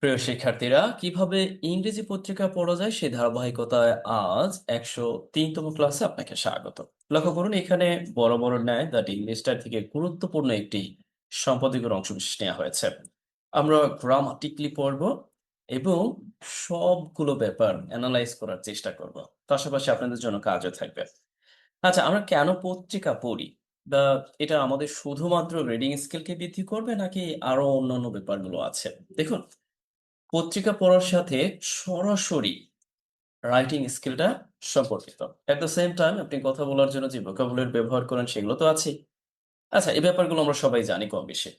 প্রিয় শিক্ষার্থীরা, কিভাবে ইংরেজি পত্রিকা পড়া যায় সেই ধারাবাহিকতায় আজ 103তম ক্লাসে আপনাকে স্বাগত। লক্ষ্য করুন, এখানে বড় বড় ন্যায় দ্য ইংলিশটার থেকে গুরুত্বপূর্ণ একটি সম্পাদকীয় অংশবিশেষ নেওয়া হয়েছে। আমরা গ্রামাটিক্যালি পড়ব এবং সবগুলো ব্যাপার অ্যানালাইজ করার চেষ্টা করব। পাশাপাশি আপনাদের জন্য কাজও থাকবে। আচ্ছা, আমরা কেন পত্রিকা পড়ি বা এটা আমাদের শুধুমাত্র রিডিং স্কিলকে বৃদ্ধি করবে নাকি আরো অন্যান্য ব্যাপারগুলো আছে? দেখুন, পত্রিকা পড়ার সাথে সরাসরি রাইটিং স্কিলটা সম্পর্কিত। এট দ্য সেম টাইম আপনি কথা বলার জন্য যে ভোকাবুলারি ব্যবহার করেন সেগুলো তো আছেই। আচ্ছা, এই ব্যাপারগুলো আমরা সবাই জানি কম বেশি।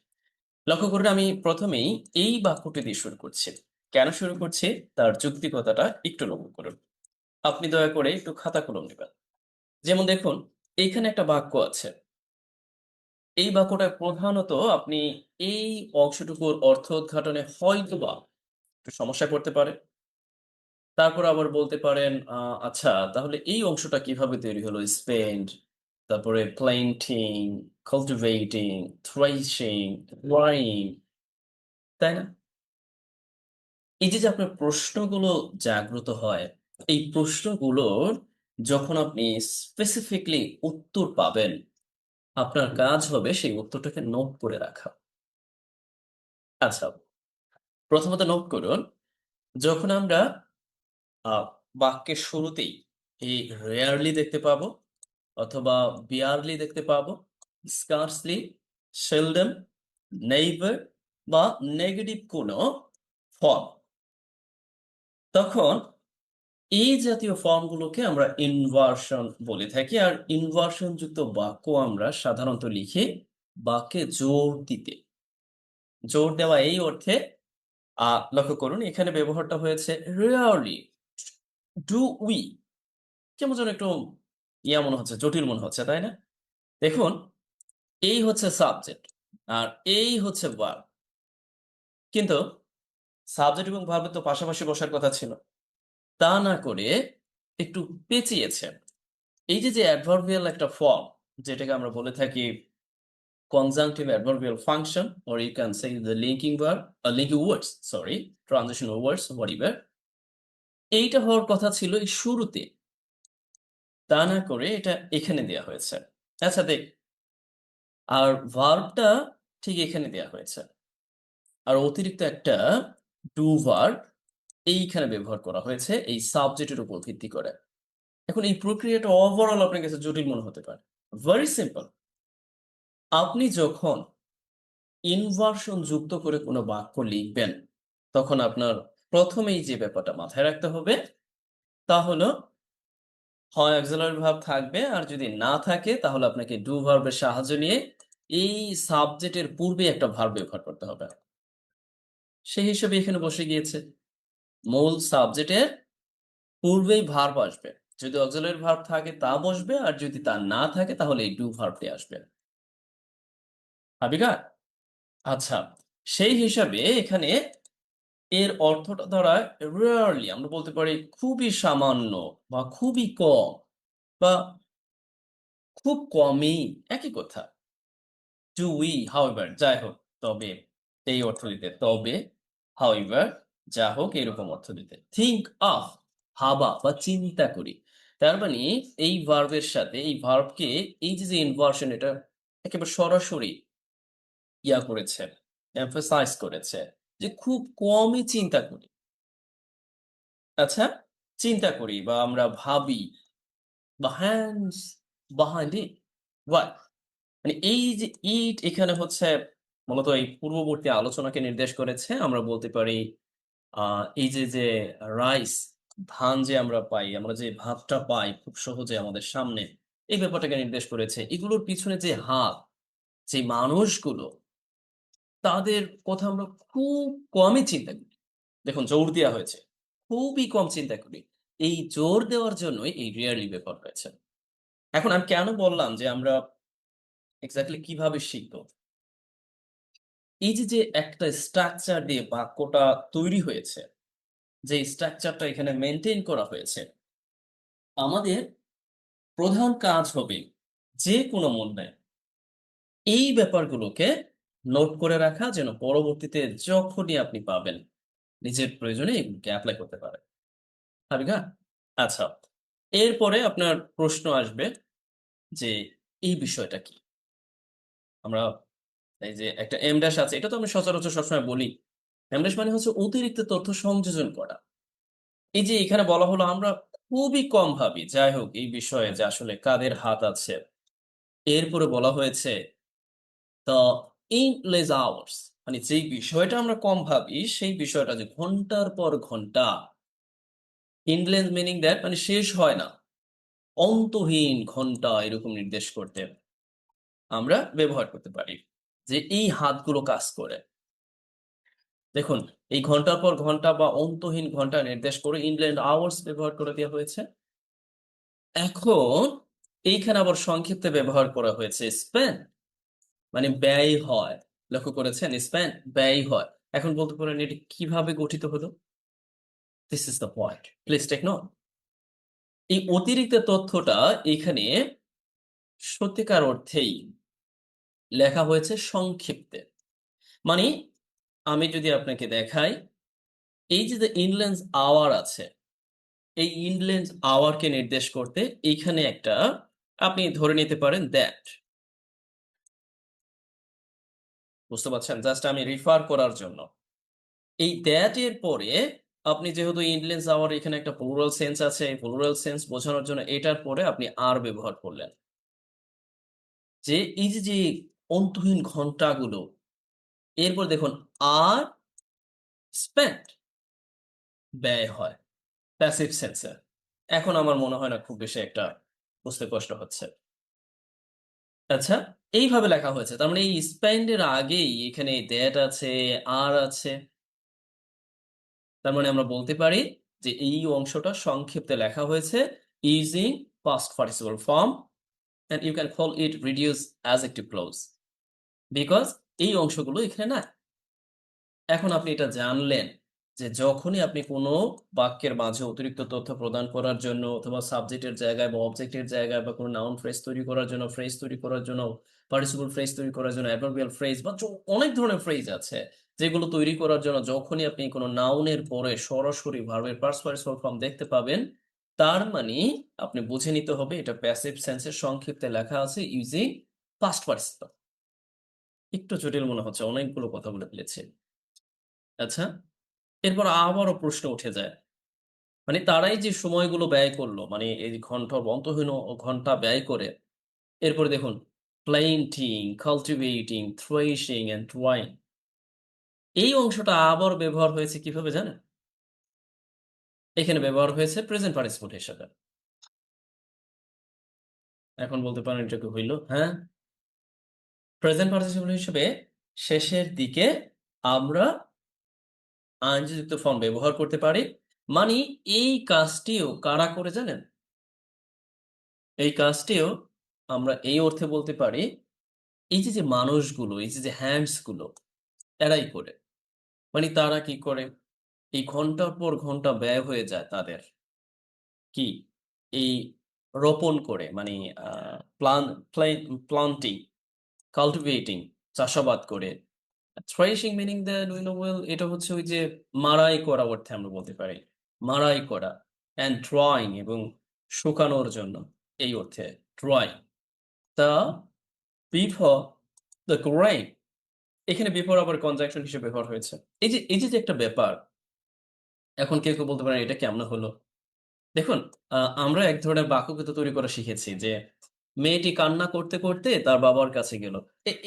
লক্ষ্য করুন, আমি প্রথমেই এই বাক্যটি দিয়ে শুরু করছি। কেন শুরু করছি তার যৌক্তিকতাটা একটু লক্ষ্য করুন। আপনি দয়া করে একটু খাতা কলম নেবেন। যেমন দেখুন, এইখানে একটা বাক্য আছে। এই বাক্যটা প্রধানত আপনি এই অংশটুকুর অর্থ উদ্ঘাটনে হয়তোবা একটু সমস্যায় পড়তে পারে। তারপর আবার বলতে পারেন, আচ্ছা, তাহলে এই অংশটা কিভাবে তৈরি হলো? স্পেন্ড, তারপরে প্ল্যান্টিং, কাল্টিভেটিং, থ্রেশিং, ওয়ারিং, তাই না? এই যে আপনার প্রশ্নগুলো জাগ্রত হয়, এই প্রশ্নগুলোর যখন আপনি স্পেসিফিকলি উত্তর পাবেন, আপনার কাজ হবে সেই উত্তরটাকে নোট করে রাখা। আচ্ছা, প্রথমত নোট করুন, যখন আমরা আ বাক্যের শুরুতেই এই রেয়ারলি দেখতে পাবো অথবা বিয়ারলি দেখতে পাবো, স্কার্সলি, সেলডম, নেইভার বা নেগেটিভ কোনো ফর্ম, তখন এই জাতীয় ফর্মগুলোকে আমরা ইনভার্সন বলে থাকি। আর ইনভার্সন যুক্ত বাক্য আমরা সাধারণত লিখি বাক্যে জোর দিতে। জোর দেওয়া এই অর্থে, লক্ষ্য করুন এখানে ব্যবহারটা হয়েছে রেয়ারলি। ডু উই কেমন যেন একটু মনে হচ্ছে, জটিল মনে হচ্ছে, তাই না? দেখুন, এই হচ্ছে সাবজেক্ট আর এই হচ্ছে ভার্ব। কিন্তু সাবজেক্ট এবং ভার্বের তো পাশাপাশি বসার কথা ছিল। তা না করে একটু পেঁচিয়েছে। এই যে অ্যাডভার্বিয়াল একটা ফর্ম, যেটাকে আমরা বলে থাকি conjunctive adverbial function, or you can say the linking verb, linking words, sorry, transitional words, whatever. এইটা হওয়ার কথা ছিল এই শুরুতে, তা না করে এটা এখানে দেয়া হয়েছে। আচ্ছা, দেখ, আর ভার্বটা ঠিক এখানে দেয়া হয়েছে। আর অতিরিক্ত একটা ডু ভার্ব এইখানে ব্যবহার করা হয়েছে এই সাবজেক্টের উপর ভিত্তি করে। এখন এই প্রক্রিয়াটা ওভারঅল আপনার কাছে জটিল মনে হতে পারে। Very simple. আপনি যখন ইনভার্সন যুক্ত করে কোনো বাক্য লিখবেন, তখন আপনার প্রথমেই যে ব্যাপারটা মাথায় রাখতে হবে তা হলো, হয় অক্সিলারি ভার্ব থাকবে, আর যদি না থাকে তাহলে আপনাকে ডু ভার্বের সাহায্য নিয়ে এই সাবজেক্টের পূর্বে একটা ভার্ব ব্যবহার করতে হবে। সেই হিসেবে এখানে বসে গিয়েছে মূল সাবজেক্টের পূর্বেই ভার্ব আসবে। যদি অক্সিলারি ভার্ব থাকে তা বসবে, আর যদি তা না থাকে তাহলে এই ডু ভার্বটি আসবে। ভাবিকা, আচ্ছা, সেই হিসাবে এখানে এর অর্থটা দাঁড়ায় রেয়ারলি, আমরা বলতে পারি খুবই সামান্য বা খুবই কম বা খুব কমই, একই কথা। টু উই, হাউএভার, যাই হোক, তবে এই অর্থ দিতে, তবে, হাউএভার, যা হোক, এরকম অর্থ দিতে। থিংক অফ, ভাবা বা চিন্তা করি। তার মানে এই ভার্বের সাথে এই ভার্বকে এই যে ইনভার্সন, এটা একেবারে সরাসরি করেছে, এমফাসাইজ করেছে যে খুব কমই চিন্তা করি। আচ্ছা, চিন্তা করি বা আমরা ভাবি বা হ্যান্ডস বিহাইন্ড ইট, হোয়াট, মানে এই যে ইট এখানে হচ্ছে মূলত এই পূর্ববর্তী আলোচনাকে নির্দেশ করেছে। আমরা বলতে পারি এই যে রাইস, ধান যে আমরা পাই, আমরা যে ভাতটা পাই খুব সহজে আমাদের সামনে, এই ব্যাপারটাকে নির্দেশ করেছে। এগুলোর পিছনে যে হাত, যে মানুষগুলো, তাদের কথা আমরা খুব কমই চিন্তা করি। দেখুন, জোর দেয়া হয়েছে, খুবই কম চিন্তা করি। এই জোর দেওয়ার জন্যই এই রিয়ারলি ব্যাপার হয়েছে। এখন আমি কেন বললাম যে আমরা এক্সাক্টলি কিভাবে শিখব? এই যে একটা স্ট্রাকচার দিয়ে বাক্যটা তৈরি হয়েছে, যে স্ট্রাকচারটা এখানে মেইনটেইন করা হয়েছে, আমাদের প্রধান কাজ হবে যেকোনো মূল্যে এই ব্যাপারগুলোকে নোট করে রাখা, যেন পরবর্তীতে যখনই আপনি পাবেন নিজের প্রয়োজনে এগুলোকে এপ্লাই করতে পারে। হাবিকা? আচ্ছা। এরপরে আপনার প্রশ্ন আসবে যে এই বিষয়টা কি? আমরা এই যে একটা এম ড্যাশ আছে, এটা তো আমি সচরাচর সবসময় বলি। এম ড্যাশ মানে হচ্ছে অতিরিক্ত তথ্য সংযোজন করা। এই যে এখানে বলা হলো আমরা খুবই কম ভাবি, যাই হোক এই বিষয়ে যে আসলে কাদের হাত আছে। এরপরে বলা হয়েছে দ্য endless hours, মানে যেই বিষয়টা আমরা কম ভাবি সেই বিষয়টা যে ঘন্টার পর ঘন্টা, endless meaning that মানে শেষ হয় না, অন্তহীন ঘন্টা এরকম নির্দেশ করতে আমরা ব্যবহার করতে পারি যে এই হাতগুলো কাজ করে। দেখুন, এই ঘন্টার পর ঘন্টা বা অন্তহীন ঘন্টা নির্দেশ করে ইনল্যান্ড আওয়ার্স ব্যবহার করে দেওয়া হয়েছে। এখন এইখানে আবার সংক্ষিপ্তে ব্যবহার করা হয়েছে স্পেন, মানে ব্যয় হয়। লক্ষ্য করেছেন? স্পেন ব্যয় হয়। এখন বলতে পারেন এটি কিভাবে গঠিত হলো? This is the point, please take note. এই অতিরিক্ত তথ্যটা এখানে সত্যিকার অর্থেই লেখা হয়েছে সংক্ষিপ্তে। মানে আমি যদি আপনাকে দেখাই, এই যে ইনল্যান্স আওয়ার আছে, এই ইনল্যান্স আওয়ারকে নির্দেশ করতে এইখানে একটা আপনি ধরে নিতে পারেন দ্যাট। বুঝতে পারছেন? জাস্ট আমি রিফার করার জন্য। এই দ্যাট এর পরে আপনি যেহেতু ইনল্যান্স আওয়ার এখানে একটা প্লুরাল সেন্স আছে, এই প্লুরাল সেন্স বোঝানোর জন্য এটার পরে আপনি আর ব্যবহার করলেন। যে এই যে অন্তহীন ঘন্টাগুলো, এরপর দেখুন আর স্পেন্ট ব্যয় হয় প্যাসিভ সেন্সে। এখন আমার মনে হয় না খুব বেশি একটা বুঝতে কষ্ট হচ্ছে। আচ্ছা, এইভাবে লেখা হয়েছে। তার মানে এই স্পেন্ড এর আগেই এখানে দ্যাট আছে, আর আছে। তার মানে আমরা বলতে পারি যে এই অংশটা সংক্ষিপ্তে লেখা হয়েছে using past participle form, and you can call it reduced adjective clause because এই অংশগুলো এখানে নাই। এখন আপনি এটা জানলেন যে যখনই আপনি কোনো বাক্যের মাঝে অতিরিক্ত তথ্য প্রদান করার জন্য অথবা সাবজেক্টের জায়গায় বা অবজেক্টের জায়গায় বা কোনো নাউন ফ্রেজ তৈরি করার জন্য, ফ্রেজ তৈরি করার জন্য, পার্টিসিপল ফ্রেজ তৈরি করার জন্য, অ্যাডভার্বিয়াল ফ্রেজ বা অনেক ধরনের ফ্রেজ আছে যেগুলো তৈরি করার জন্য যখনই আপনি কোনো নাউনের পরে সরাসরি ভার্বের পাস্ট পার্টিসিপল ফর্ম দেখতে পাবেন, তার মানে আপনি বুঝে নিতে হবে এটা প্যাসিভ সেন্সের সংক্ষিপ্তে লেখা আছে ইউজিং পাস্ট পার্টিসিপল। একটু জটিল মনে হচ্ছে, অনেকগুলো কথা বলে ফেলেছি। আচ্ছা, এরপর আবারও প্রশ্ন উঠে যায়। মানে তারাই যে সময়গুলো ব্যয় করলো, মানে এই ঘন্টা অন্তহীন ঘন্টা ব্যয় করে, এরপরে দেখুন planting, cultivating, threshing and drawing, এই অংশটা আবার ব্যবহার হয়েছে কিভাবে জানেন? এখানে ব্যবহার হয়েছে প্রেজেন্ট পার্টিসিপল হিসেবে। এখন বলতে পারেন এটা কি হইল? হ্যাঁ, প্রেজেন্ট পার্টিসিপল হিসেবে শেষের দিকে আমরা আইনযুক্ত ফর্ম ব্যবহার করতে পারি। মানে এই কাজটিও কারা করে জানেন? এই কাজটিও আমরা এই অর্থে বলতে পারি এই যে মানুষগুলো, এই যে হ্যান্ডস গুলো, এরাই করে। মানে তারা কি করে? এই ঘন্টার পর ঘন্টা ব্যয় হয়ে যায় তাদের। কি? এই রোপণ করে মানে a plan plane planting, cultivating চাষাবাদ করে। Threshing meaning the do you know well, এটা হচ্ছে ওই যে মাড়াই করা অর্থে আমরা বলতে পারি। মাড়াই করা। অ্যান্ড ড্রয়িং এবং শুকানোর জন্য এই অর্থে drawing. The before the grain, এখানে বিফোর আবার কনজাংশন হিসেবে ব্যবহার হয়েছে। এই যে একটা ব্যাপার, এখন কেউ বলতে পারেন এটা কেমনে হলো? দেখুন, আমরা এক ধরনের বাক্যকৃতি তৈরি করা শিখেছি যে, মেয়েটি কান্না করতে, করতে তার বাবার কাছে গেল।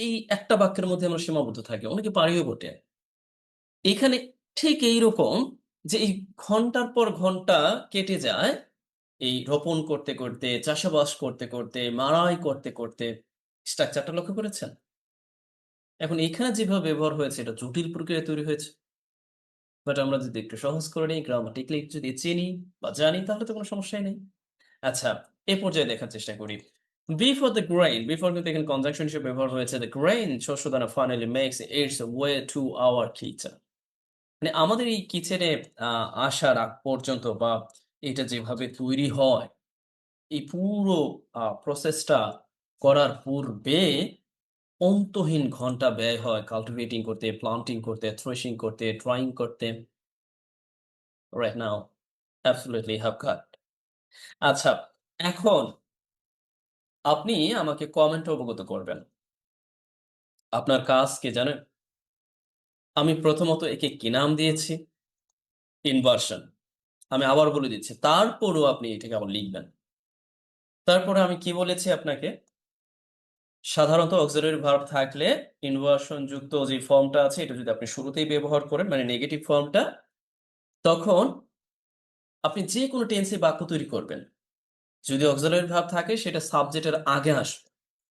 এই একটা বাক্যের মধ্যে আমরা সীমাবদ্ধ থাকি। অনেকে পারিও বটে। এখানে ঠিক এইরকম যে এই ঘন্টার পর ঘন্টা কেটে যায়, এই রোপণ করতে, করতে, চাষাবাস করতে, করতে, মাড়াই করতে, করতে। স্ট্রাকচারটা লক্ষ্য করেছেন? এখন এখানে যেভাবে ব্যবহার হয়েছে এটা জটিল প্রক্রিয়ায় তৈরি হয়েছে। বাট আমরা যদি একটু সহজ করে নিই, গ্রামাটিক্যালি যদি চিনি বা জানি তাহলে তো কোনো সমস্যাই নেই। আচ্ছা, এ পর্যায়ে দেখার চেষ্টা করি। বিফোর দ্য গ্রেইন, বিফোর কিন্তু এখানে কনজাংশন হিসেবে ব্যবহার হয়েছে। দ্য গ্রেইন শস্যদানা finally makes its way to our kitchen. মানে আমাদের এই কিচেনে আসার আগ পর্যন্ত বা এটা যেভাবে তৈরি হয়, এই পুরো প্রসেসটা করার পূর্বে অন্তহীন ঘন্টা ব্যয় হয় কাল্টিভেটিং করতে, প্লান্টিং করতে, থ্রেশিং করতে, ড্রাইং করতে। right now. Absolutely have got. আচ্ছা, এখন আপনি আমাকে কমেন্টে অবগত করবেন। আপনার কাজ কি জানেন? আমি প্রথমত একে কি নাম দিয়েছি? ইনভার্সন। আমি আবার বলে দিচ্ছি। তারপরও আপনি এটাকে আবার লিখবেন। তারপরে আমি কি বলেছি আপনাকে? সাধারণত অক্সিলারি ভার্ব থাকলে ইনভার্সন যুক্ত যে ফর্মটা আছে এটা যদি আপনি শুরুতেই ব্যবহার করেন মানে নেগেটিভ ফর্মটা, তখন আপনি যেকোনো টেন্সে বাক্য তৈরি করবেন। যদি অক্সিলারি ভার্ব থাকে সেটা সাবজেক্টের আগে আসবে।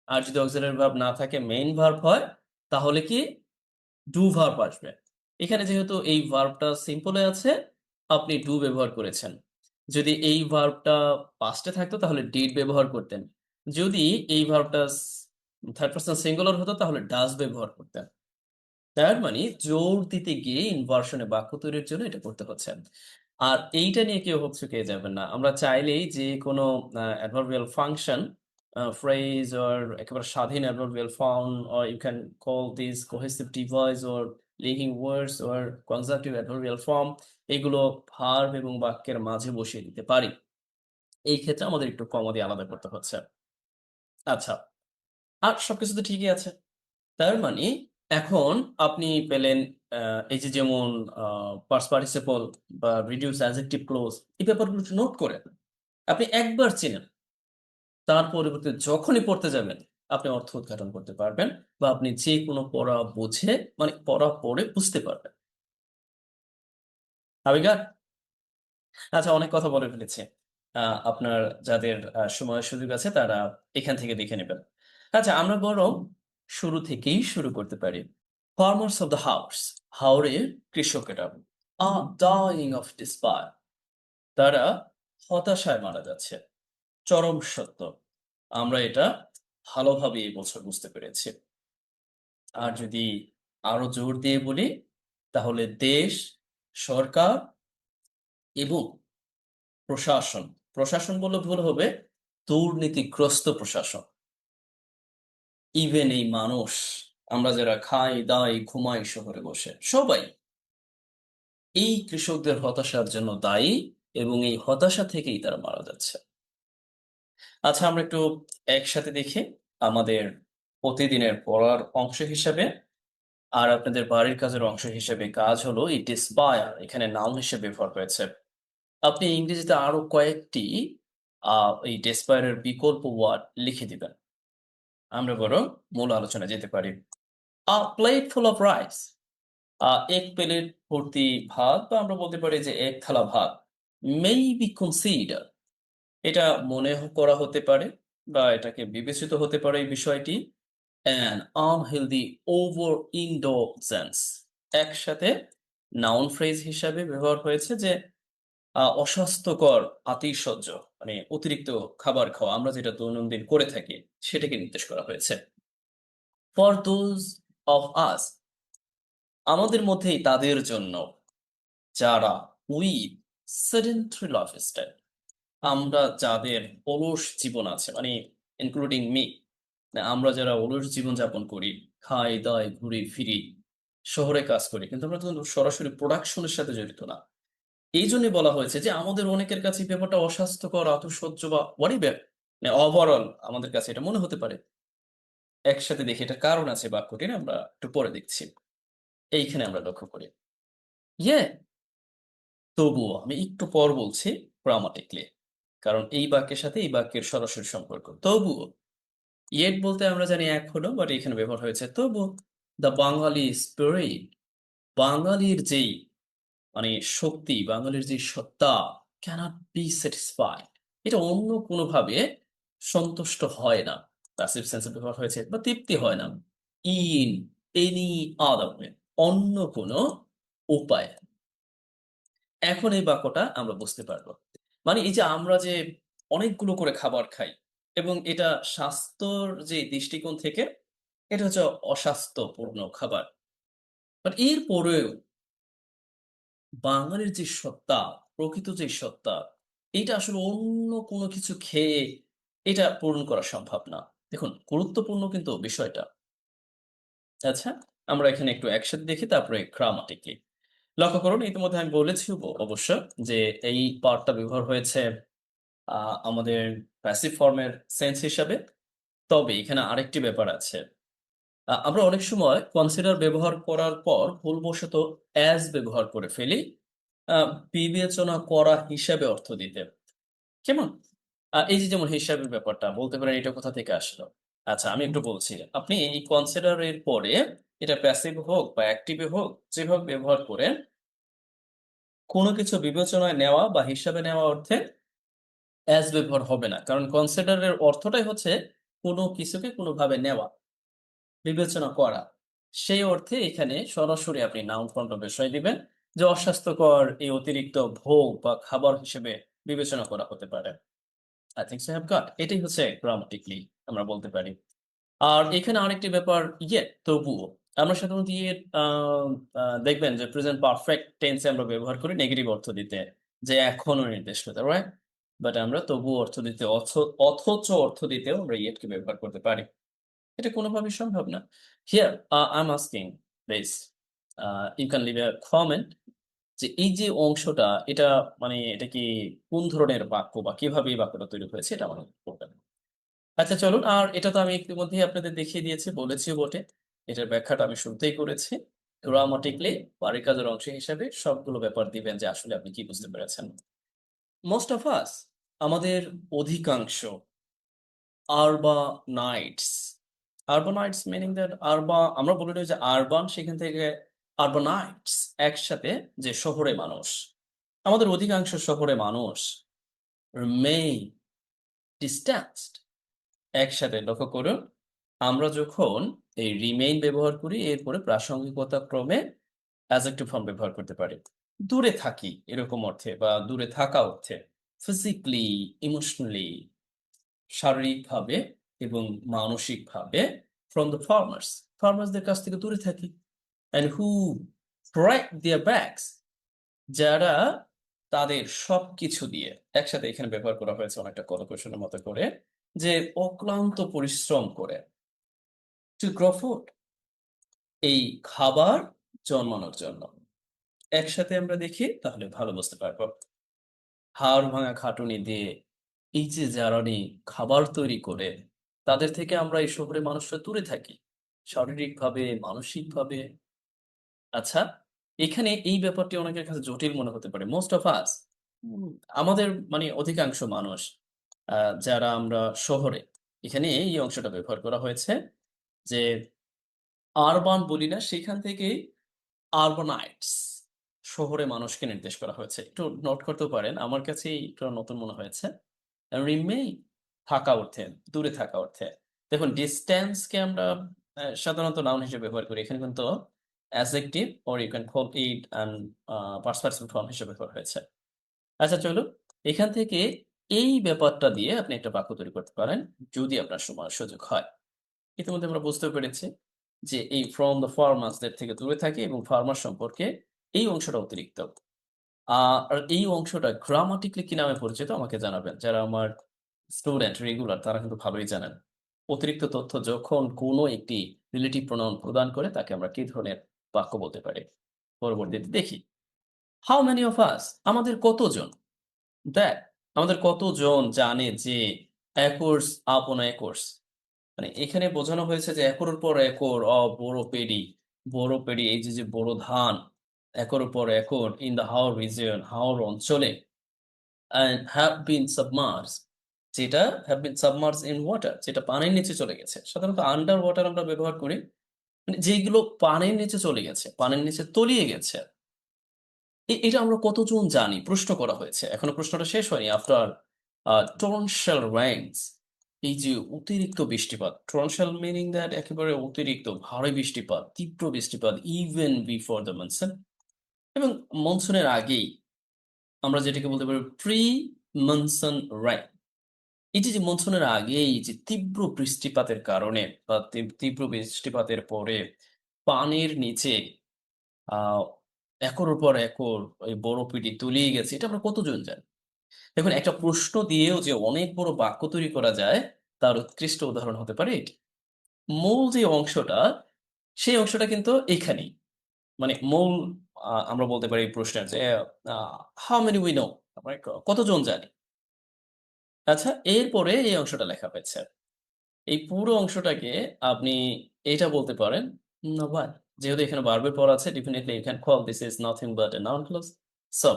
আর যদি অক্সিলারি ভার্ব না থাকে মেইন ভার্ব হয়, তাহলে কি ডু ভার্ব আসবে। এখানে যেহেতু এই ভার্বটা সিম্পলে আছে, আপনি ডু ব্যবহার করেছেন। যদি এই ভার্বটা পাস্টে থাকতো তাহলে ডিড ব্যবহার করতেন। যদি এই ভার্বটা থার্ড পারসন সিঙ্গুলার হতো তাহলে ডাজ ব্যবহার করতেন। তার মানে জোর দিতে গিয়ে ইনভার্সনে বাক্য তৈরির জন্য এটা করতে হচ্ছে। আর এইটা নিয়ে কেউ হকচকিয়ে যাবেন না। আমরা চাইলেই যে কোনো অ্যাডভার্বিয়াল ফাংশন, ফ্রেজ অর একেবারে স্বাধীন adverbial found or you can call this cohesive device or linking words or conjunctive adverbial form এগুলো ভার্ব এবং বাক্যের মাঝে বসিয়ে দিতে পারি। এই ক্ষেত্রে আমাদের একটু কমা দিয়ে আলাদা করতে হচ্ছে। আচ্ছা, আর সবকিছু তো ঠিকই আছে। তার মানে এখন আপনি পেলেন এই যে যেমন পাস্ট পার্টিসিপল বা রিডিউস অ্যাডজেক্টিভ ক্লোজ এই ব্যাপারগুলো একটু নোট করেন। আপনি একবার চিনেন, তার পরিবর্তে যখনই পড়তে যাবেন আপনি অর্থ উদ্ঘাটন করতে পারবেন বা আপনি যে কোনো পড়া বুঝে মানে পড়া পড়ে বুঝতে পারবেন। আবিগা, আচ্ছা অনেক কথা বলে ফেলেছি। আপনার যাদের সময় সুযোগ আছে তারা এখান থেকে দেখে নেবেন। আচ্ছা আমরা বরং শুরু থেকেই শুরু করতে পারি। ফার্মার্স অফ দ্য হাউস, হাওরের কৃষকেরা আর ডাইং অফ ডিসপায়ার, তারা হতাশায় মারা যাচ্ছে। চরম সত্য, আমরা এটা ভালোভাবে এই বছর বুঝতে পেরেছি। আর যদি আরো জোর দিয়ে বলি তাহলে দেশ, সরকার এবং প্রশাসন, প্রশাসন বললে ভুল হবে, দুর্নীতিগ্রস্ত প্রশাসন, ইভেন এই মানুষ, আমরা যারা খাই দাই ঘুমাই শহরে বসে সবাই এই কৃষকদের হতাশার জন্য দায়ী এবং এই হতাশা থেকেই তারা মারা যাচ্ছে। আচ্ছা আমরা একটু একসাথে দেখি আমাদের প্রতিদিনের পড়ার অংশ হিসেবে আর আপনাদের বাড়ির কাজের অংশ হিসেবে কাজ হলো এই ডিসপায়ার এখানে নাউন হিসেবে ব্যবহার হয়েছে। আপনি ইংরেজিতে আরো কয়েকটি এই ডেসপায়ারের বিকল্প ওয়ার্ড লিখে দিবেন। আমরা বরং মূল আলোচনায় যেতে পারি। A plate full of rice, এক প্লেট ভর্তি ভাত বা আমরা বলতে পারি যে এক থালা ভাত, মে বি কনসিডার, এটা করা হতে পারে বা এটাকে বিবেচিত হতে পারে এই বিষয়টি অ্যান আনহেলদি ওভার ইন্ডোলজেন্স। একসাথে নাউন ফ্রেজ হিসাবে ব্যবহার হয়েছে যে অস্বাস্থ্যকর আতিশয্য মানে অতিরিক্ত খাবার খাওয়া আমরা যেটা দৈনন্দিন করে থাকি সেটাকে নির্দেশ করা হয়েছে। ফর দোজ অফ আস, আমাদের মধ্যেই তাদের জন্য যারা উইথ সেডেন্টারি লাইফস্টাইল, আমরা যাদের অলস জীবন আছে মানে ইনক্লুডিং মি, আমরা যারা অলস জীবন যাপন করি, খাই দাই ঘুরি ফিরি শহরে কাজ করি কিন্তু আমরা তো সরাসরি প্রোডাকশনের সাথে জড়িত না। এই জন্যই বলা হয়েছে যে আমাদের অনেকের কাছে এই ব্যাপারটা অস্বাস্থ্যকর আতুশয্য বা হোয়াটএভার মানে ওভারঅল আমাদের কাছে এটা মনে হতে পারে। একসাথে দেখি এটার কারণ আছে বাক্যটির, আমরা একটু পরে দেখছি। এইখানে আমরা লক্ষ্য করি ইয়ে, তবুও আমি একটু পর বলছি গ্রামাটিক্যালি, কারণ এই বাক্যের সাথে এই বাক্যের সরাসরি সম্পর্ক। তবুও ইয়েট বলতে আমরা জানি এক হলো, বাট এখানে ব্যবহার হয়েছে তবু। দ্য বাঙালি স্পিরিট, বাঙালির যেই মানে শক্তি, বাঙালির যে সত্তা, ক্যানট বি স্যাটিসফাইড, এটা অন্য কোনোভাবে সন্তুষ্ট হয় না। প্যাসিভ সেন্সে ব্যবহার হয়েছে বা তৃপ্তি হয় না। ইন এনি আদার ওয়ে, অন্য কোনো উপায়। এখন এই বাক্যটা আমরা বুঝতে পারবো। মানে এই যে আমরা যে অনেকগুলো করে খাবার খাই এবং এটা স্বাস্থ্যর যে দৃষ্টিকোণ থেকে এটা হচ্ছে অস্বাস্থ্যপূর্ণ খাবার। বাট এরপরেও বাঙালির যে সত্তা, প্রকৃত যে সত্তা, এটা আসলে অন্য কোনো কিছু খেয়ে এটা পূরণ করা সম্ভব না। দেখুন গুরুত্বপূর্ণ কিন্তু বিষয়টা। আচ্ছা, আমরা এখানে একটু একসাথে দেখি তারপরে গ্রামাটিক্যালি। লক্ষ্য করুন ইতিমধ্যে আমি বলেছি অবশ্য যে এই পার্টটা ব্যবহার হয়েছে আমাদের প্যাসিভ ফর্মের সেন্স হিসাবে। তবে এখানে আরেকটি ব্যাপার আছে। আমরা অনেক সময় কনসিডার ব্যবহার করার পর ভুলবশত অ্যাজ ব্যবহার করে ফেলি আ বিবেচনা করা হিসাবে অর্থ দিতে। কেমন? এই যে যেমন হিসাবের ব্যাপারটা বলতে পারেন এটা কোথা থেকে আসলো? আচ্ছা আমি একটু বলছি। আপনি এই কনসিডার এর পরে এটা প্যাসিভ হোক বা অ্যাক্টিভ এ হোক যেভাবে ব্যবহার করেন, কোন কিছু বিবেচনায় নেওয়া বা হিসাবে নেওয়া অর্থে অ্যাজ ব্যবহার হবে না। কারণ কনসিডার এর অর্থটাই হচ্ছে কোন কিছুকে কোনভাবে নেওয়া, বিবেচনা করা। সেই অর্থে এখানে সরাসরি আপনি নাউন ফর্মটা বসায় দিবেন যে অস্বাস্থ্যকর এই অতিরিক্ত ভোগ বা খাবার হিসেবে বিবেচনা করা হতে পারে। I think so I have got এটাই হচ্ছে গ্রামাটিক্যালি আমরা বলতে পারি। আর এখানে আরেকটি ব্যাপার তবুও। আমরা সাধারণত আ আ দেখবেন যে প্রেজেন্ট পারফেক্ট টেন্স এ আমরা ব্যবহার করি নেগেটিভ অর্থ দিতে। যে এখনো নির্দেশ করতে, রাইট? বাট আমরা তবুও অর্থ দিতে অথচ অর্থ দিতেও আমরা কে ব্যবহার করতে পারি। এটা কোনোভাবেই সম্ভব না। Here, I'm asking this, you can leave a comment যে এই যে অংশটা এটা মানে এটা কি কোন ধরনের বাক্য বা কিভাবে এই বাক্যটা তৈরি হয়েছে এটা আমাকে বলবেন। আচ্ছা চলুন আর এটা তো আমি ইতিমধ্যেই আপনাদের দেখিয়ে দিয়েছি, বলেছিও বটে। এটার ব্যাখ্যাটা আমি শুরুতেই করেছি। গ্রামাটিক্যালি বাড়ির কাজের অংশ হিসেবে সবগুলো ব্যাপার দিবেন যে আসলে আপনি কি বুঝতে পেরেছেন। মোস্ট অফ আস আমাদের অধিকাংশ আরবানাইটস, আরবানাইটস মিনিং দ্যাট আমরা বলে নিই যে আরবান সেখান থেকে আরবানাইটস একসাথে যে শহরে মানুষ। আমাদের অধিকাংশ শহরে মানুষ remain distanced একসাথে লক্ষ্য করুন। আমরা যখন এই রিমেইন ব্যবহার করি এরপরে প্রাসঙ্গিকতা ক্রমে অ্যাডজেক্টিভ ফর্ম ব্যবহার করতে পারি। দূরে থাকি এরকম অর্থে বা দূরে থাকা অর্থে। ফিজিক্যালি, ইমোশনালি শারীরিকভাবে এবং মানসিকভাবে ফ্রম দ্য ফার্মার্স, ফার্মার্সদের কাছ থেকে দূরে থাকি। And who break their backs যারা তাদের সবকিছু দিয়ে একসাথে এখানে ব্যবহার করা হয়েছে অনেকটা কলকৌশলের মতো করে যে অক্লান্ত পরিশ্রম করে টু গ্রো ফুড এই খাবার জন্মানোর জন্য। একসাথে আমরা দেখি তাহলে ভালো বুঝতে পারবো। হাড় ভাঙা খাটুনি দিয়ে এই যে জ্বালানি খাবার তৈরি করে তাদের থেকে আমরা এই শহরে মানুষরা দূরে থাকি শারীরিকভাবে মানসিকভাবে। আচ্ছা এখানে এই ব্যাপারটি অনেকের কাছে জটিল মনে হতে পারে। মোস্ট অফ আস আমাদের মানে অধিকাংশ মানুষ যারা আমরা শহরে এখানে এই অংশটা ব্যবহার করা হয়েছে যে আরবান বলি না সেখান থেকে আরবানাইটস শহরে মানুষকে নির্দেশ করা হয়েছে। একটু নোট করতেও পারেন। আমার কাছে একটু নতুন মনে হয়েছে। রিমেইন থাকা অর্থে, দূরে থাকা অর্থে। দেখুন ডিসট্যান্স কে আমরা সাধারণত নাউন হিসেবে ব্যবহার করি। এখানে কিন্তু adjective or you can call it an past person form হিসেবে ব্যবহার হয়েছে। আচ্ছা চলুন এখান থেকে এই ব্যাপারটা দিয়ে আপনি একটা বাক্য তৈরি করতে পারেন যদি আপনার সময় সুযোগ হয়। ইতিমধ্যে আমরা বুঝতে পেরেছি যে এই ফ্রম দ্য ফার্মার্স দের থেকে দূরে থাকে এবং ফার্মার সম্পর্কে এই অংশটা অতিরিক্ত। আর এই অংশটা গ্রামাটিক্যালি কি নামে পরিচিত আমাকে জানাবেন। যারা আমার স্টুডেন্ট রেগুলার তারা কিন্তু ভালোই জানেন। অতিরিক্ত তথ্য যখন কোনো একটি রিলেটিভ প্রোনাউন প্রদান করে তাকে আমরা কি ধরনের বাক্য বলতে পারি। পরবর্তীতে দেখি। হাউ মেনি অফ আস আমাদের কতজন দেখ আমাদের কতজন জানে যে একর্স আপন একর্স মানে এখানে বোঝানো হয়েছে যে একরের পর একর বড় পেডি এই যে বড় ধান একরের পর acre in the Haor region হাওর অঞ্চলে and have been submerged যেটা have been submerged in water যেটা পানির নিচে চলে গেছে। সাধারণত আন্ডার ওয়াটার আমরা ব্যবহার করি মানে যেগুলো পানির নিচে চলে গেছে, পানির নিচে তলিয়ে গেছে। এটা আমরা কতজন জানি? প্রশ্ন করা হয়েছে। এখনো প্রশ্নটা শেষ হয়নি। আফটার torrential rains এই যে অতিরিক্ত বৃষ্টিপাত। torrential meaning that একেবারে অতিরিক্ত ভারী বৃষ্টিপাত, তীব্র বৃষ্টিপাত even before the monsoon এবং মনসুনের আগেই আমরা যেটাকে বলতে পারি pre-monsoon rain এই যে মনসুনের আগেই যে তীব্র বৃষ্টিপাতের কারণে বা তীব্র বৃষ্টিপাতের পরে পানির নিচে আ একরের পর একর এই বরফ-ইটি তলিয়ে গেছে। এটা আমরা কতজন জানি? দেখুন একটা প্রশ্ন দিয়েও যে অনেক বড় বাক্য তৈরি করা যায়, তার উৎকৃষ্ট উদাহরণ হতে পারে এটি। মূল যে অংশটা, সেই অংশটা কিন্তু এখানেই। মানে মূল আমরা বলতে পারি প্রশ্নের যে হাউ মেনি উই নো, মানে কতজন জানি। আচ্ছা, এরপরে এই অংশটা লেখা হয়েছে। এই পুরো অংশটাকে আপনি এটা বলতে পারেন, "No one" যেহেতু এখানে ভার্বের পর আছে, definitely you can call this is nothing but a noun clause. So,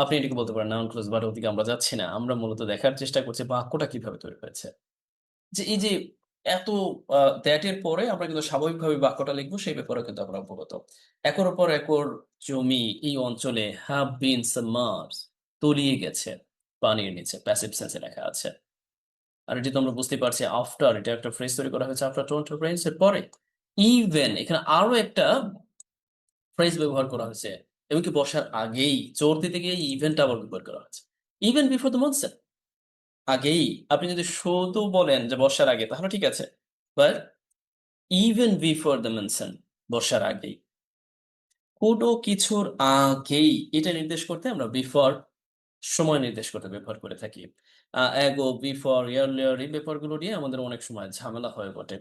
আপনি এটাকে বলতে পারেন noun clause, বাট ওদিকে আমরা যাচ্ছি না। আমরা মূলত দেখার চেষ্টা করছি বাক্যটা কিভাবে তৈরি হয়েছে। যে এই যে এত that এর পরে আমরা কিন্তু স্বাভাবিকভাবে বাক্যটা লিখব, সেই ব্যাপারেও কিন্তু আমরা অবগত। একর পর একর জমি এই অঞ্চলে have been submerged, তলিয়ে গেছে পানির নিচে, প্যাসিভ সেন্সে লেখা আছে। আর এটি তো আমরা বুঝতেই পারছি আফটার, এটা একটা ফ্রেজ তৈরি করা হয়েছে আফটার টোয়েন্টি ফ্রেন্ডস এর পরে। ইভেন এখানে আরো একটা ফ্রেজ ব্যবহার করা হয়েছে, এমনকি বসার আগেই জোর দিতে গিয়ে ইভেনটা আবার ব্যবহার করা হয়েছে। ইভেন বিফোর দ্য মনসুন, আগেই। আপনি যদি শুধু বলেন যে বর্ষার আগে তাহলে ঠিক আছে, but even before the monsoon, বর্ষার আগেই, কোনো কিছুর আগেই, এটা নির্দেশ করতে আমরা বিফোর সময় নির্দেশ করতে ব্যবহার করে থাকি। অ্যাগো, বিফোর, ইয়ার্লিয়ার এই ব্যাপারগুলো নিয়ে আমাদের অনেক সময় ঝামেলা হয়ে বটে।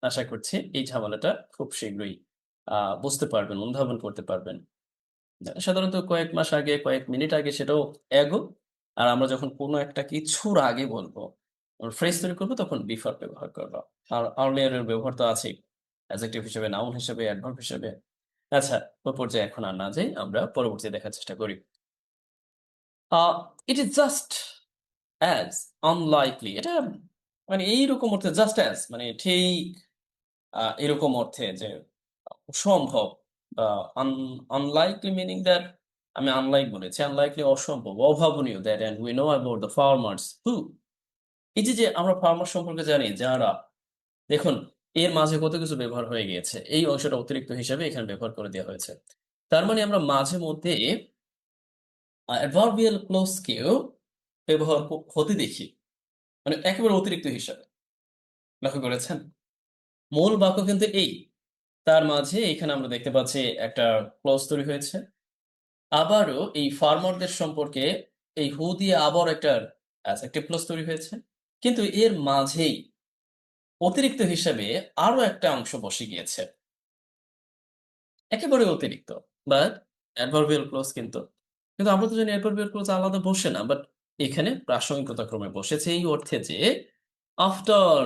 আশা করছি এই ঝামেলাটা খুব শীঘ্রই বুঝতে পারবেন, অনুধাবন করতে পারবেন। সাধারণত কয়েক মাস আগে, কয়েক মিনিট আগে সেটাও অ্যাগো। আর আমরা যখন কোনো একটা কিছুর আগে বলবো, ফ্রেজ তৈরি করবো তখন বিফোর ব্যবহার করব। আর আর্লিয়ার এর ব্যবহার তো আছেই। অ্যাডজেক্টিভ হিসেবে, নাউন হিসেবে, অ্যাডভার্ব হিসেবে। আচ্ছা, ওই পর্যায়ে এখন আর না যাই, আমরা পরবর্তীতে দেখার চেষ্টা করি। It is just as unlikely, এটা মানে এইরকম অর্থে জাস্ট অ্যাজ মানে ঠিক এরকম অর্থে যে অসম্ভব বা আনলাইকলি মিনিং দ্যাট, আমি আনলাইক বলেছি, আনলাইকলি অসম্ভব, অভাবনীয় that and we know about the farmers who, এই যে যে আমরা ফার্মার সম্পর্কে জানি যারা, দেখুন এর মাঝে কত কিছু ব্যবহার হয়ে গিয়েছে, এই অংশটা অতিরিক্ত হিসেবে এখানে ব্যবহার করে দেওয়া হয়েছে। তার মানে আমরা মাঝে মধ্যে অ্যাডভার্বিয়াল ক্লোজকেও ব্যবহার হতে দেখি, মানে একেবারে অতিরিক্ত হিসাবে। লক্ষ্য করেছেন? মূল বাক্য কিন্তু এই। তার মাঝে এখানে আমরা দেখতে পাচ্ছি একটা ক্লজ তৈরি হয়েছে। আবারও এই ফার্মারদের সম্পর্কে এই হু দিয়ে আবার একটা অ্যাডজেক্টিভ ক্লজ তৈরি হয়েছে। কিন্তু এর মাঝেই অতিরিক্ত হিসেবে আরো একটা অংশ বসে গিয়েছে। একেবারে অতিরিক্ত। বাট অ্যাডভার্বিয়াল ক্লজ কিন্তু। কিন্তু আমরা তো জানি অ্যাডভার্বিয়াল ক্লজ আলাদা বসে না। বাট এখানে প্রাসঙ্গিকতা ক্রমে বসেছে এই অর্থে যে আফটার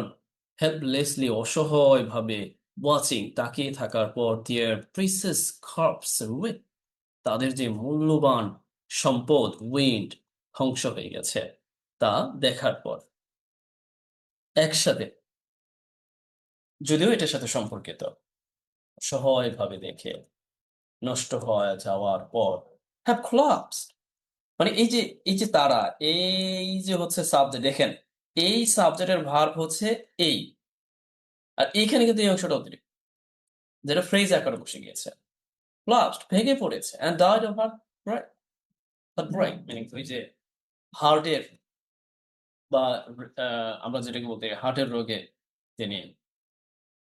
হেল্পলেসলি, অসহায়ভাবে ওয়াচিং, তাকিয়ে থাকার পর দেয়ার প্রিসিয়াস কর্পস রুইন, তাদের যে মূল্যবান সম্পদ উইন্ড, ধ্বংস হয়ে গেছে, তা দেখার পর। একসাথে, যদিও এটার সাথে সম্পর্কিত, অসহায়ভাবে দেখে নষ্ট হয়ে যাওয়ার পর হ্যাভ collapsed, মানে এই যে তারা, এই যে হচ্ছে সাবজেক্ট, দেখেন এই সাবজেক্টের ভার্ব হচ্ছে এই, আর এইখানে কিন্তু এই অংশটা অতিরিক্ত, যেটা ফ্রেজ আকারে বসে গিয়েছে। collapsed, ভেঙে পড়েছে, and died of heartbreak, meaning ওই যে হার্টের বা আমরা যেটাকে বলতে হার্টের রোগে তিনি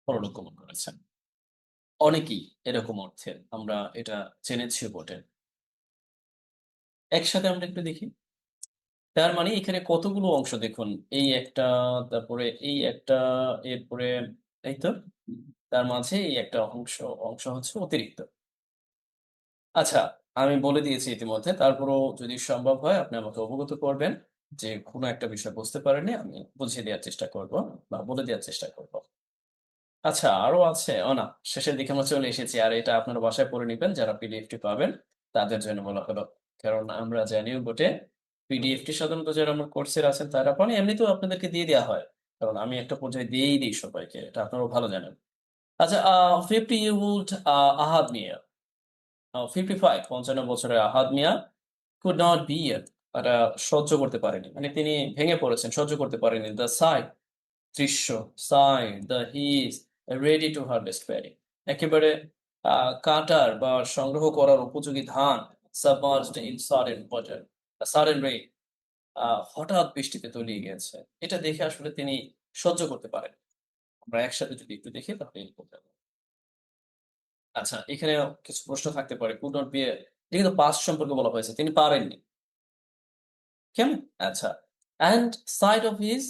পরলোক গমন করেছেন। অনেকেই এরকম অর্থে আমরা এটা জেনেছিও বটে। একসাথে আমরা একটু দেখি। তার মানে এখানে কতগুলো অংশ দেখুন। এই একটা, তারপরে এই একটা, এরপরে এই তো। তার মাঝে এই একটা অংশ হচ্ছে অতিরিক্ত। আচ্ছা, আমি বলে দিয়েছি ইতিমধ্যে। তারপরেও যদি সম্ভব হয় আপনি আমাকে অবগত করবেন যে কোনো একটা বিষয় বুঝতে পারেননি, আমি বুঝিয়ে দেওয়ার চেষ্টা করব বা বলে দেওয়ার চেষ্টা করব। আচ্ছা, আরো আছে। না, শেষের দিকে আমরা চলে এসেছি। আর এটা আপনারা বাসায় পড়ে নিবেন যারা পিডিএফটি পাবেন তাদের জন্য বলা হলো। কারণ আমরা জানিও বটে পিডিএফটি সাধারণত যারা আমার কোর্সের আছেন তারা পান। এমনিতেও আপনাদেরকে দিয়ে দেয়া হয়। কারণ আমি একটা পর্যায়ে দিয়েই দেই সবাইকে। এটা আপনারাও ভালো জানেন। আচ্ছা, 50-year-old আহাদ মিয়া, 55, 55 বছরের আহাদ মিয়া could not bear, এটা সহ্য করতে পারেনি। মানে তিনি ভেঙে পড়েছেন, সহ্য করতে পারেনি। দ্য সাইট, দৃশ্য, side, the he is ready to harvest paddy, একেবারে কাটার বা সংগ্রহ করার উপযোগী ধান, submerged in sudden water, sudden rain, হঠাৎ বৃষ্টিতে তলিয়ে গেছে। এটা দেখে আসলে তিনি সহ্য করতে পারেন। আমরা একসাথে যদি একটু দেখি তাহলে বোঝা যাবে। আচ্ছা, এখানে কিছু প্রশ্ন থাকতে পারে। কুড নট বি, এটা কিন্তু পাস্ট সম্পর্কে বলা হয়েছে, তিনি পারেননি। কেমন? আচ্ছা, and side of his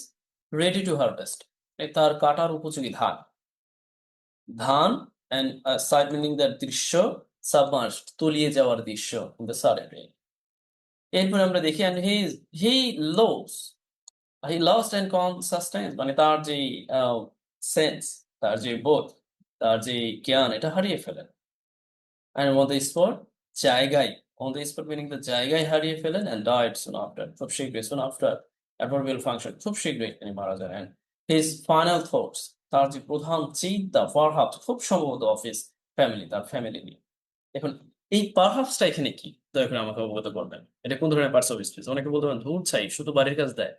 ready to harvest, তার কাটার উপযোগী ধান। ধান, অ্যান্ড সাইড মিনিং দ্যাট দৃশ্য, সাবমার্জড তলিয়ে যাওয়ার দৃশ্য ইন দ্য সাডেন রেইন। এরপর আমরা দেখি and he lost he lost and consistence মানে তার যেই সেন্স, তার যে বোধ, তার যে জ্ঞান এটা হারিয়ে ফেলেন। and on the spot জায়গায় on the spot meaning the জায়গায় হারিয়ে ফেলেন and died soon after খুব শীঘ্রই soon after adverbial function খুব শীঘ্রই তিনি মারা যান and his final thoughts তার যে প্রধান চিন্তা perhaps খুব সম্ভবত of his family তার ফ্যামিলি নিয়ে। এখন এই perhaps টা এখানে কি? দয়া করে আমাকে অবগত করবেন। এটা কোন ধরনের পার্টস অফ স্পিচ? অনেকে বলতে পারেন ধুর ছাই শুধু বাড়ির কাজ দেয়।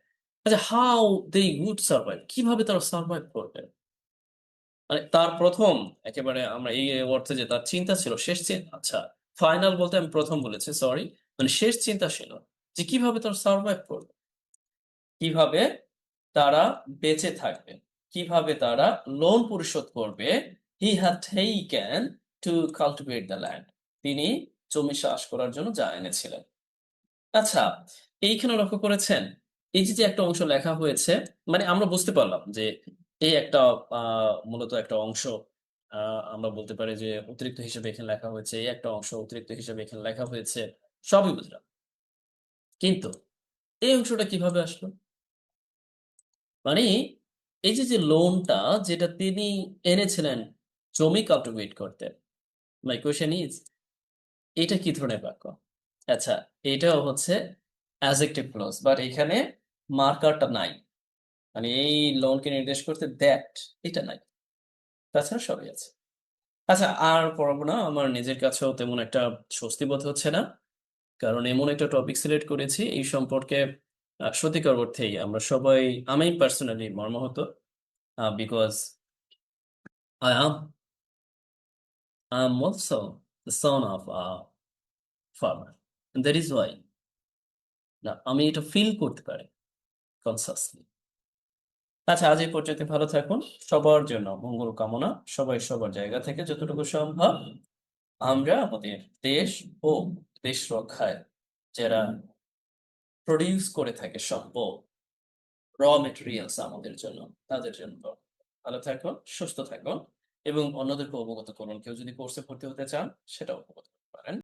আচ্ছা how they would survive কিভাবে তারা সারভাইভ করবে? মানে তার ১ম একেবারে আমরা এই অর্থে যে তার চিন্তা ছিল শেষ আচ্ছা ফাইনাল বলতে আমি ১ম বলেছি সরি। মানে শেষ চিন্তা ছিল যে কিভাবে তারা সারভাইভ করবে? কিভাবে তারা বেঁচে থাকবে? কিভাবে তারা লোন পরিশোধ করবে? He had taken to cultivate the land তিনি জমি চাষ করার জন্য যা এনেছিলেন। আচ্ছা, এইখানে লক্ষ্য করেছেন? এই যে একটা অংশ লেখা হয়েছে, মানে আমরা বুঝতে পারলাম যে এই একটা আ মূলত একটা অংশ আ আমরা বলতে পারি যে অতিরিক্ত হিসেবে এখানে লেখা হয়েছে। এই একটা অংশ অতিরিক্ত হিসেবে এখানে লেখা হয়েছে। সবই বুঝলাম। কিন্তু এই অংশটা কিভাবে আসলো? মানে এই যে লোনটা যেটা তিনি এনেছিলেন জমি কাল্টিভেট করতে। মাই কোয়েশ্চেন ইস এটা কি ধরনের বাক্য? আচ্ছা, এটাও হচ্ছে অ্যাডজেক্টিভ ক্লজ বাট এখানে মার্কারটা নাই। মানে এই লোনকে নির্দেশ করতে দ্যাট এটা নাই। তাছাড়া সবই আছে। আচ্ছা আর পড়াবো না। আমার নিজের কাছেও তেমন একটা স্বস্তি বোধ হচ্ছে না। কারণ এমন একটা টপিক সিলেক্ট করেছি এই সম্পর্কে সত্যিকার অর্থেই আমরা সবাই আমি পার্সোনালি মর্মাহত। Because I am I am also the son of a farmer. And that is why না আমি এটা ফিল করতে পারি কনসাসলি। আচ্ছা আজ এই পর্যন্ত ভালো থাকুন। সবার জন্য মঙ্গল কামনা। সবাই সবার জায়গা থেকে যতটুকু সম্ভব আমরা আমাদের দেশ ও দেশ রক্ষায় যারা প্রোডিউস করে থাকে সম্পদ, র মেটেরিয়ালস আমাদের জন্য, তাদের জন্য ভালো থাকুন, সুস্থ থাকুন এবং অন্যদেরকে অবগত করুন। কেউ যদি কোর্সে ভর্তি হতে চান সেটাও অবগত করুন।